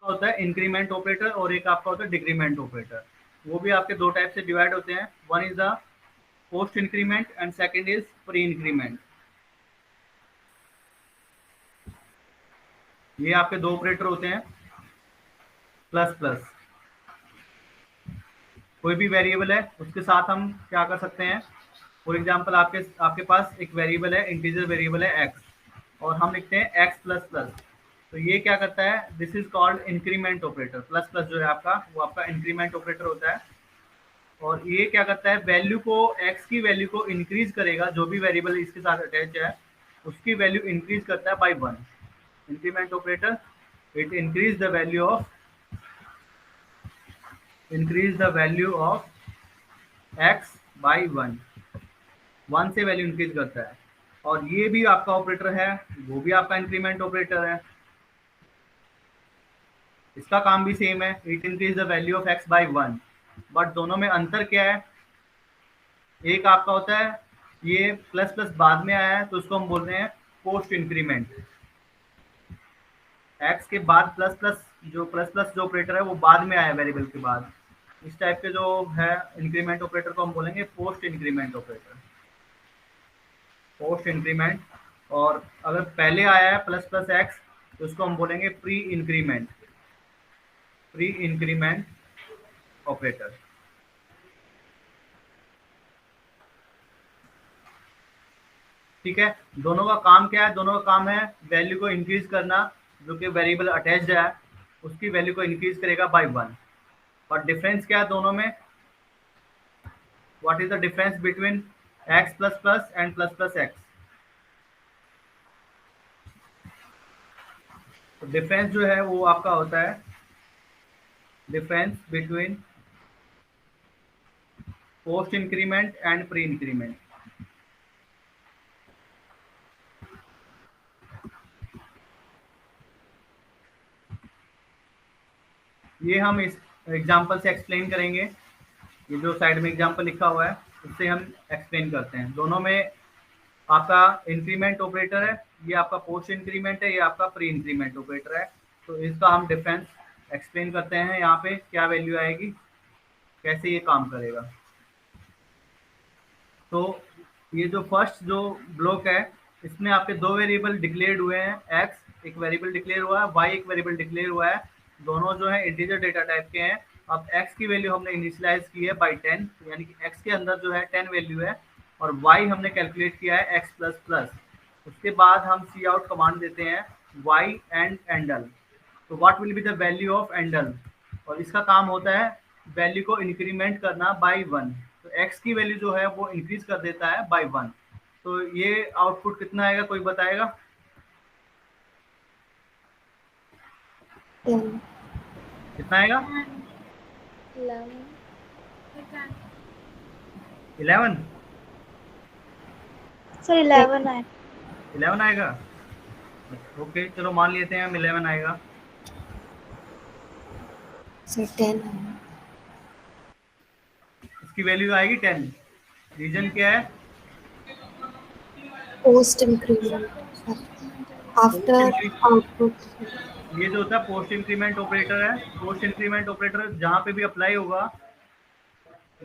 होता है increment operator और एक आपका होता है डिक्रीमेंट ऑपरेटर। वो भी आपके दो टाइप से डिवाइड होते हैं, one is the post increment and second is pre increment. ये आपके दो ऑपरेटर होते हैं, प्लस प्लस। कोई भी वेरिएबल है उसके साथ हम क्या कर सकते हैं, फॉर एग्जांपल आपके आपके पास एक वेरिएबल है, इंटीजर वेरिएबल है एक्स, और हम लिखते हैं एक्स प्लस प्लस। तो ये क्या करता है, this is called increment operator. Plus plus जो है आपका, वो आपका इंक्रीमेंट ऑपरेटर होता है। और ये क्या करता है, वैल्यू को, एक्स की वैल्यू को इंक्रीज करेगा, जो भी वेरिएबल इसके साथ अटैच है उसकी वैल्यू इंक्रीज करता है by one. Increment operator, it increase the value of, increase the value of x by one, one से वैल्यू इंक्रीज करता है। और ये भी आपका ऑपरेटर है, वो भी आपका इंक्रीमेंट ऑपरेटर है, इसका काम भी सेम है, it increase the value of x by one. But दोनों में अंतर क्या है, एक आपका होता है ये प्लस प्लस बाद में आया है तो उसको हम बोल रहे हैं पोस्ट इंक्रीमेंट। एक्स के बाद प्लस प्लस जो ऑपरेटर है वो बाद में आया वेरिएबल के बाद। इस टाइप के जो है इंक्रीमेंट ऑपरेटर को हम बोलेंगे post increment operator, post increment. और अगर पहले आया है प्लस प्लस एक्स तो उसको हम बोलेंगे pre increment, pre increment operator. ठीक है, दोनों का काम क्या है, दोनों का काम है वैल्यू को इंक्रीज करना, जो कि वेरिएबल अटैच्ड है उसकी वैल्यू को इंक्रीज करेगा बाय वन। और डिफरेंस क्या है दोनों में, what is the difference between x plus plus and plus plus x. तो डिफरेंस जो है वो आपका होता है difference between post increment and pre increment. ये हम इस एग्जांपल से एक्सप्लेन करेंगे, ये जो साइड में एग्जांपल लिखा हुआ है उससे हम एक्सप्लेन करते हैं। दोनों में आपका इंक्रीमेंट ऑपरेटर है, ये आपका पोस्ट इंक्रीमेंट है, ये आपका प्री इंक्रीमेंट ऑपरेटर है। तो इसका हम डिफरेंस एक्सप्लेन करते हैं, यहाँ पे क्या वैल्यू आएगी, कैसे ये काम करेगा। तो ये जो फर्स्ट जो ब्लॉक है इसमें आपके दो वेरिएबल डिक्लेयर्ड हुए हैं, एक्स एक वेरिएबल डिक्लेयर हुआ है, वाई एक वेरिएबल डिक्लेयर हुआ है, दोनों जो है इंटीजर डेटा टाइप के हैं। अब एक्स की वैल्यू हमने इनिशियलाइज की है बाई 10, यानी कि एक्स के अंदर जो है 10 वैल्यू है, और वाई हमने कैलकुलेट किया है एक्स प्लस प्लस। उसके बाद हम सी आउट कमांड देते हैं वाई एंड एंडल। तो what will be the value of endl, और इसका काम होता है वैल्यू को इंक्रीमेंट करना बाई वन। तो एक्स की वैल्यू जो है वो इंक्रीज कर देता है बाई वन। तो ये आउटपुट कितना आएगा, कोई बताएगा? 10, कितना आएगा? 11 सर 11 है। 11 आएगा। ओके चलो मान लेते हैं हम 11 आएगा। सर 10 है। इसकी वैल्यू आएगी 10। रीजन क्या है? Post increment after output. ये जो होता है पोस्ट इंक्रीमेंट ऑपरेटर है, पोस्ट इंक्रीमेंट ऑपरेटर जहाँ पे भी अप्लाई होगा,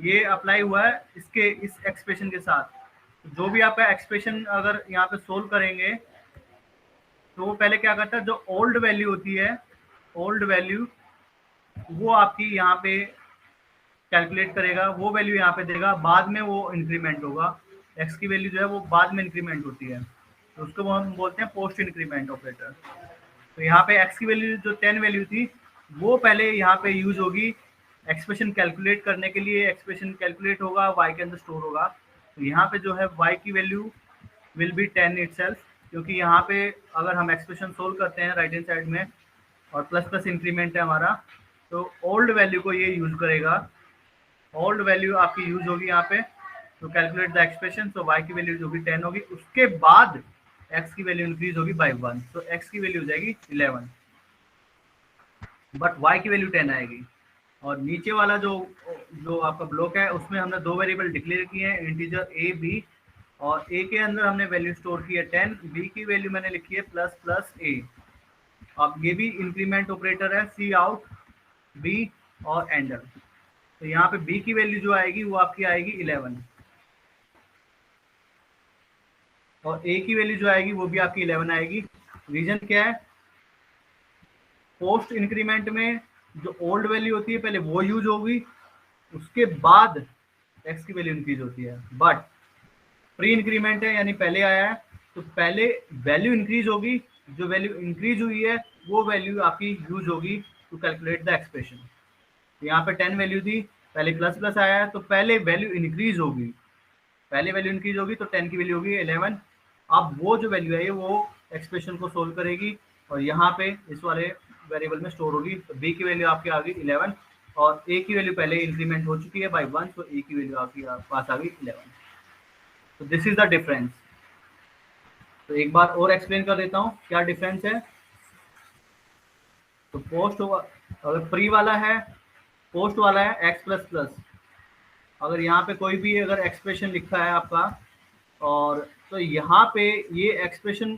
ये अप्लाई हुआ है इसके इस एक्सप्रेशन के साथ। जो भी आपका एक्सप्रेशन अगर यहाँ पे सोल्व करेंगे तो वो पहले क्या करता है, जो ओल्ड वैल्यू होती है, ओल्ड वैल्यू वो आपकी यहाँ पे कैलकुलेट करेगा, वो वैल्यू यहाँ पे देगा, बाद में वो इंक्रीमेंट होगा। एक्स की वैल्यू जो है वो बाद में इंक्रीमेंट होती है, तो उसको हम बोलते हैं पोस्ट इंक्रीमेंट ऑपरेटर। तो यहाँ पे एक्स की वैल्यू जो 10 वैल्यू थी वो पहले यहाँ पे यूज होगी एक्सप्रेशन कैलकुलेट करने के लिए, एक्सप्रेशन कैलकुलेट होगा वाई के अंदर स्टोर होगा। तो यहाँ पे जो है वाई की वैल्यू विल बी 10 इटसेल्फ, क्योंकि यहाँ पे अगर हम एक्सप्रेशन सोल्व करते हैं राइट हैंड साइड में और प्लस प्लस इंक्रीमेंट है हमारा, तो ओल्ड वैल्यू को ये यूज करेगा, ओल्ड वैल्यू आपकी यूज होगी यहाँ पे तो कैलकुलेट द एक्सप्रेशन। तो y की वैल्यू जो भी 10 होगी, उसके बाद x की वैल्यू इंक्रीज होगी बाई 1, तो x की वैल्यू हो जाएगी 11, बट y की वैल्यू 10 आएगी। और नीचे वाला जो जो आपका ब्लॉक है उसमें हमने दो वेरिएबल डिक्लेयर किए हैं, इंटीजर a b, और a के अंदर हमने वैल्यू स्टोर की है 10, b की वैल्यू मैंने लिखी है प्लस प्लस a। अब ये भी इंक्रीमेंट ऑपरेटर है, सी आउट, बी और एंडर। तो यहाँ पे बी की वैल्यू जो आएगी वो आपकी आएगी 11 और ए की वैल्यू जो आएगी वो भी आपकी 11 आएगी। रीजन क्या है, पोस्ट इंक्रीमेंट में जो ओल्ड वैल्यू होती है पहले वो यूज होगी, उसके बाद एक्स की वैल्यू इंक्रीज होती है। बट प्री इंक्रीमेंट है यानी पहले आया है, तो पहले वैल्यू इंक्रीज होगी, जो वैल्यू इंक्रीज हुई है वो वैल्यू आपकी यूज होगी टू कैलकुलेट द एक्सप्रेशन। यहाँ पे 10 वैल्यू थी, पहले प्लस प्लस आया है, तो पहले वैल्यू इंक्रीज होगी, पहले वैल्यू इंक्रीज होगी तो 10 की वैल्यू होगी 11। अब वो जो वैल्यू है वो एक्सप्रेशन को सोल्व करेगी और यहाँ पे इस वाले वेरिएबल में स्टोर होगी। तो बी की वैल्यू आपकी आ गई 11 और ए की वैल्यू पहले इंक्रीमेंट हो चुकी है बाई 1, तो ए की वैल्यू आपकी पास आ गई 11। तो दिस इज द डिफरेंस। तो एक बार और एक्सप्लेन कर देता हूँ क्या डिफरेंस है। तो पोस्ट होगा, अगर प्री वाला है, पोस्ट वाला है एक्स प्लस प्लस, अगर यहाँ पे कोई भी अगर एक्सप्रेशन लिखा है आपका, और तो यहाँ पे ये एक्सप्रेशन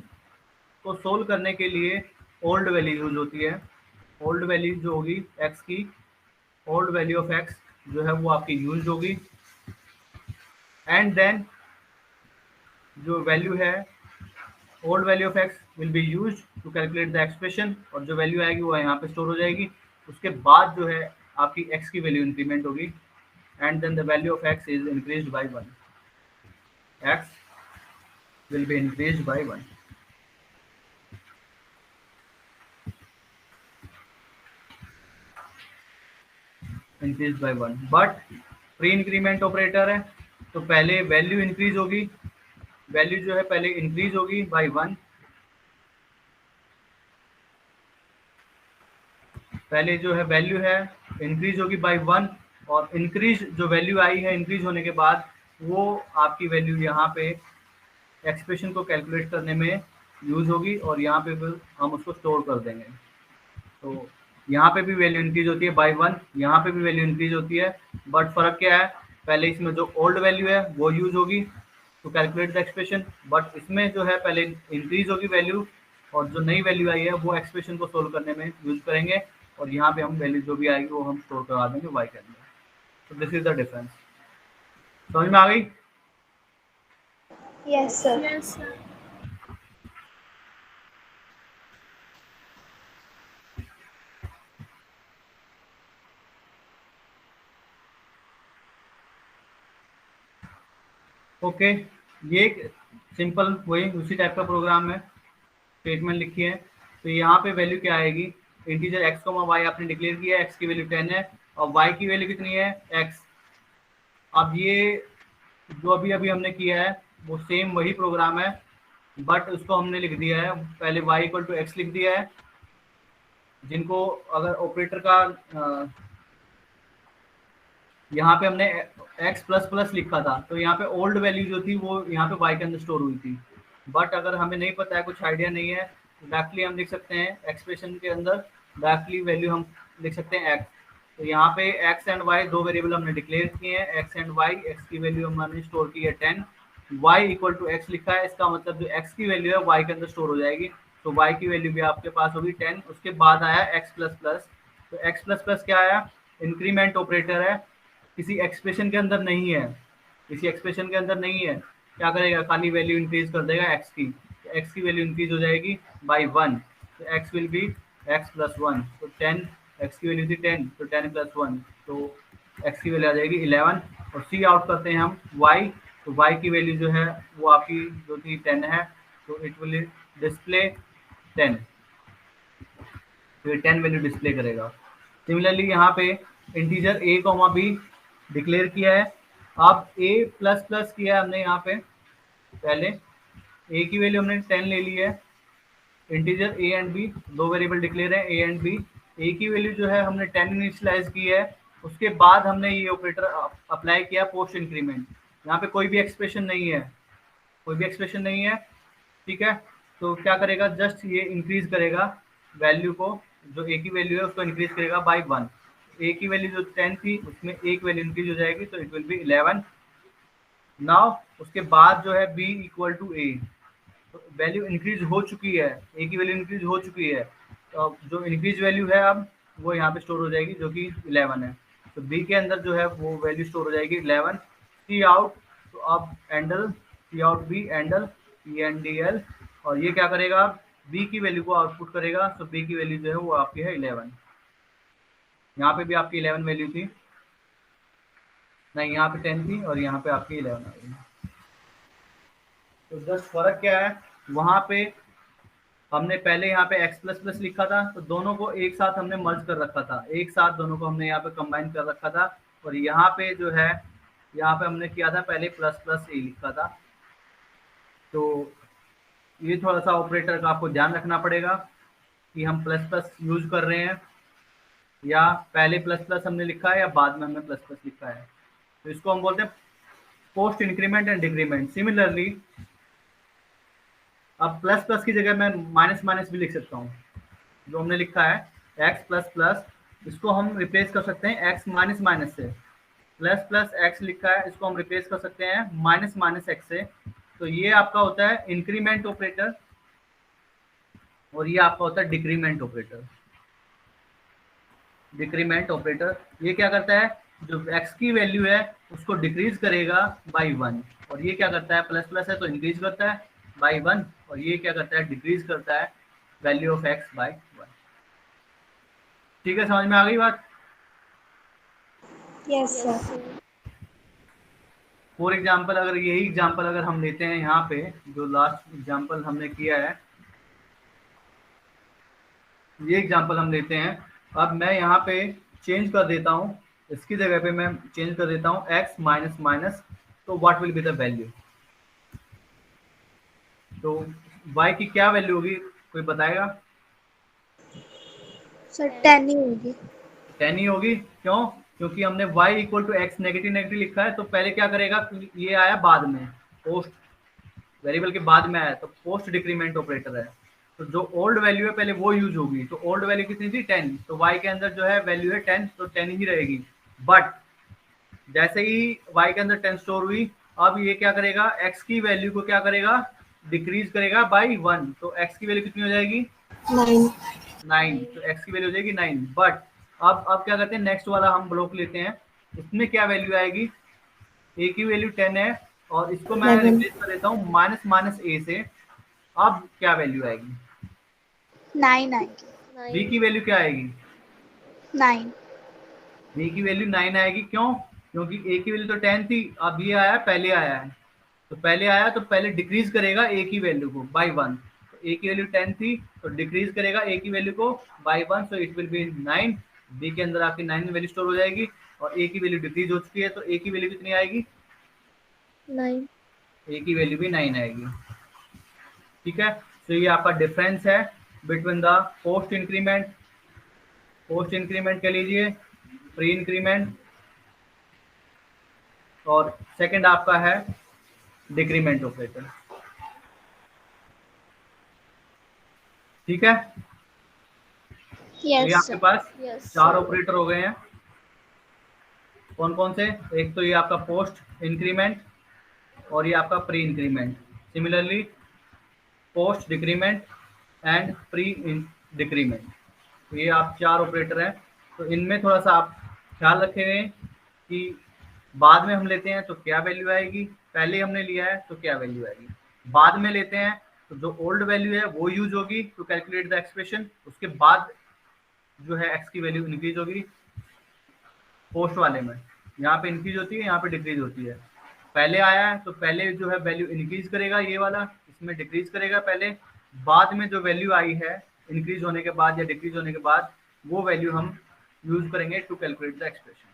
को सोल्व करने के लिए ओल्ड वैल्यू यूज होती है। ओल्ड वैल्यू जो होगी एक्स की, ओल्ड वैल्यू ऑफ एक्स जो है वो आपकी यूज होगी, एंड देन जो वैल्यू है old value of x will be use to calculate the expression, और जो वैल्यू आएगी वो यहाँ पे स्टोर हो जाएगी। उसके बाद जो है आपकी एक्स की वैल्यू इंक्रीमेंट होगी, and then the value of x is increased by 1, x will be increased by 1. Increased by 1, but pre increment operator है तो पहले वैल्यू इंक्रीज होगी, वैल्यू जो है पहले इंक्रीज होगी बाय 1, पहले जो है वैल्यू है इंक्रीज होगी बाय 1, और इंक्रीज जो वैल्यू आई है इंक्रीज होने के बाद वो आपकी वैल्यू यहाँ पे एक्सप्रेशन को कैलकुलेट करने में यूज होगी और यहाँ पे फिर हम उसको स्टोर कर देंगे। तो यहाँ पे भी वैल्यू इंक्रीज होती है बाय 1, यहाँ पे भी वैल्यू इंक्रीज होती है, बट फर्क क्या है, पहले इसमें जो ओल्ड वैल्यू है वो यूज होगी to calculate the expression, but इसमें जो है पहले इंक्रीज होगी वैल्यू और जो नई वैल्यू आई है वो एक्सप्रेशन को सोल्व करने में यूज करेंगे, और यहाँ पे हम वैल्यू जो भी आएगी वो हम स्टोर करा देंगे वाई के अंदर। तो दिस इज द डिफरेंस। समझ में आ गई? Yes, sir. Yes, sir. Okay, ये एक सिंपल वही उसी टाइप का प्रोग्राम है, स्टेटमेंट लिखी है। तो यहाँ पे वैल्यू क्या आएगी, इंटीजर x, y आपने डिक्लेयर किया है, x की वैल्यू 10 है और y की वैल्यू कितनी है x। अब ये जो अभी अभी हमने किया है वो सेम वही प्रोग्राम है, बट उसको हमने लिख दिया है पहले y इक्वल टू एक्स लिख दिया है। जिनको अगर ऑपरेटर का यहाँ पे हमने x प्लस प्लस लिखा था तो यहाँ पे ओल्ड वैल्यू जो थी वो यहाँ पे y के अंदर स्टोर हुई थी, बट अगर हमें नहीं पता है, कुछ आइडिया नहीं है, डायरेक्टली हम लिख सकते हैं एक्सप्रेशन के अंदर डायरेक्टली वैल्यू हम लिख सकते हैं x। तो यहाँ पे x एंड y दो वेरिएबल हमने डिक्लेयर किए हैं, x एंड y। x की वैल्यू हमने स्टोर की है 10, y इक्वल टू x लिखा है, इसका मतलब जो x की वैल्यू है y के अंदर स्टोर हो जाएगी, तो y की वैल्यू भी आपके पास होगी 10। उसके बाद आया x प्लस प्लस, तो x प्लस प्लस क्या आया, इंक्रीमेंट ऑपरेटर है, किसी एक्सप्रेशन के अंदर नहीं है, किसी एक्सप्रेशन के अंदर नहीं है, क्या करेगा, खाली वैल्यू इंक्रीज कर देगा x की, तो x की वैल्यू इंक्रीज हो जाएगी बाय 1, तो x will be x plus 1, तो 10, x की वैल्यू थी 10 तो 10 प्लस 1, तो x की वैल्यू आ जाएगी 11, और सी आउट करते हैं हम y, तो y की वैल्यू जो है वो आपकी जो थी 10 है, तो इट विल डिस्प्ले 10, तो ये 10 वैल्यू डिस्प्ले करेगा। सिमिलरली यहाँ पे इंटीजर a, b डिक्लेयर किया है, अब a प्लस प्लस किया है हमने यहाँ पे, पहले a की वैल्यू हमने 10 ले ली है, इंटीजर a एंड b दो वेरिएबल डिक्लेयर है a एंड b, a की वैल्यू जो है हमने 10 इनिशियलाइज की है, उसके बाद हमने ये ऑपरेटर अप्लाई किया पोस्ट इंक्रीमेंट। यहाँ पे कोई भी एक्सप्रेशन नहीं है, कोई भी एक्सप्रेशन नहीं है, ठीक है, तो क्या करेगा, जस्ट ये इंक्रीज करेगा वैल्यू को, जो a की वैल्यू है उसको इंक्रीज करेगा बाय 1, a की वैल्यू जो 10 थी उसमें एक वैल्यू इंक्रीज हो जाएगी, तो इट विल बी 11। नाउ उसके बाद जो है b इक्वल टू a, तो वैल्यू इंक्रीज हो चुकी है, a की वैल्यू इंक्रीज हो चुकी है, जो इंक्रीज वैल्यू है अब वो यहाँ पे स्टोर हो जाएगी जो कि 11 है। तो बी के अंदर जो है वो वैल्यू स्टोर हो जाएगी 11। सी आउट, तो अब endl c out be endl e n d l, और ये क्या करेगा, बी की वैल्यू को आउटपुट करेगा। तो बी की वैल्यू जो है वो आपकी है 11। यहाँ पे भी आपकी 11 वैल्यू थी, नहीं यहाँ पे 10 थी और यहाँ पे आपकी 11 आ गई। तो जस्ट फर्क क्या है, वहाँ पे हमने पहले यहाँ पे x प्लस प्लस लिखा था, तो दोनों को एक साथ हमने मर्ज कर रखा था, एक साथ दोनों को हमने यहाँ पे कंबाइन कर रखा था। और यहाँ पे जो है, यहाँ पे हमने किया था पहले प्लस प्लस ए लिखा था। तो ये थोड़ा सा ऑपरेटर का आपको ध्यान रखना पड़ेगा कि हम प्लस प्लस यूज कर रहे हैं या पहले प्लस प्लस हमने लिखा है या बाद में हमने प्लस प्लस लिखा है। तो इसको हम बोलते हैं post increment and decrement. Similarly अब प्लस प्लस की जगह मैं माइनस माइनस भी लिख सकता हूँ। जो हमने लिखा है x प्लस प्लस, इसको हम रिप्लेस कर सकते हैं x माइनस माइनस से। प्लस प्लस x लिखा है, इसको हम रिप्लेस कर सकते हैं माइनस माइनस x से। तो ये आपका होता है इंक्रीमेंट ऑपरेटर और ये आपका होता है डिक्रीमेंट ऑपरेटर। डिक्रीमेंट ऑपरेटर ये क्या करता है, जो x की वैल्यू है उसको डिक्रीज करेगा बाई 1, और ये क्या करता है, प्लस प्लस है तो इंक्रीज करता है बाई 1, और ये क्या करता है, डिक्रीज करता है वैल्यू ऑफ x बाई 1। ठीक है, समझ में आ गई बात? Yes sir. फॉर एग्जाम्पल अगर यही एग्जाम्पल अगर हम लेते हैं यहाँ पे, जो लास्ट एग्जाम्पल हमने किया है, ये एग्जाम्पल हम लेते हैं। अब मैं यहाँ पे चेंज कर देता हूँ, इसकी जगह पे मैं चेंज कर देता हूँ x माइनस माइनस, तो what will be the value. तो y की क्या वैल्यू होगी, कोई बताएगा? सर 10 ही होगी। 10 ही होगी, क्यों? क्योंकि हमने y equal to x negative negative लिखा है, तो पहले क्या करेगा, ये आया बाद में, पोस्ट वेरिएबल के बाद में आया, तो पोस्ट डिक्रीमेंट ऑपरेटर है। तो जो ओल्ड वैल्यू है पहले वो यूज होगी। तो ओल्ड वैल्यू कितनी थी, 10, तो y के अंदर जो है वैल्यू है 10, तो 10 ही रहेगी। बट जैसे ही y के अंदर 10 स्टोर हुई, अब ये क्या करेगा, x की वैल्यू को क्या करेगा, डिक्रीज करेगा बाई 1। तो x की वैल्यू कितनी हो जाएगी, 9। तो x की वैल्यू हो जाएगी 9। बट अब क्या करते हैं, नेक्स्ट वाला हम ब्लॉक लेते हैं, इसमें क्या वैल्यू आएगी, a की वैल्यू 10 है और इसको मैं रिप्लेस कर देता हूँ माइनस माइनस a से। अब क्या वैल्यू आएगी, 9 आएगी। b की वैल्यू क्या आएगी, 9। b की वैल्यू 9 आएगी। क्यों? क्योंकि a की वैल्यू तो 10 थी, अब ये आया पहले आया है, तो पहले आया तो पहले डिक्रीज करेगा a की वैल्यू को बाई 1। तो a की वैल्यू 10 थी तो डिक्रीज करेगा a की वैल्यू को by 1, so it will be 9। b के अंदर आपकी 9 वैल्यू स्टोर हो जाएगी और a की वैल्यू डिक्रीज हो चुकी है, तो a की वैल्यू कितनी आएगी, 9। a की वैल्यू भी 9 आएगी। ठीक है, तो ये आपका डिफरेंस है between the post increment, post increment कह लीजिए, प्री इंक्रीमेंट, और सेकंड आपका है डिक्रीमेंट ऑपरेटर। ठीक है, ये आपके पास चार ऑपरेटर हो गए हैं। कौन कौन से, एक तो ये आपका पोस्ट इंक्रीमेंट और ये आपका pre increment, similarly post decrement and pre decrement. तो ये आप चार ऑपरेटर हैं। तो इनमें थोड़ा सा आप ख्याल रखेंगे कि बाद में हम लेते हैं तो क्या वैल्यू आएगी, पहले हमने लिया है तो क्या वैल्यू आएगी। बाद में लेते हैं तो जो ओल्ड वैल्यू है वो यूज होगी टू कैलकुलेट द एक्सप्रेशन, उसके बाद जो है x की वैल्यू इंक्रीज होगी। पोस्ट वाले में यहाँ पे इंक्रीज होती है, यहाँ पे डिक्रीज होती है। पहले आया है तो पहले जो है वैल्यू इंक्रीज करेगा ये वाला, इसमें डिक्रीज करेगा पहले, बाद में जो वैल्यू आई है इंक्रीज होने के बाद या डिक्रीज होने के बाद, वो वैल्यू हम यूज करेंगे टू कैलकुलेट द एक्सप्रेशन।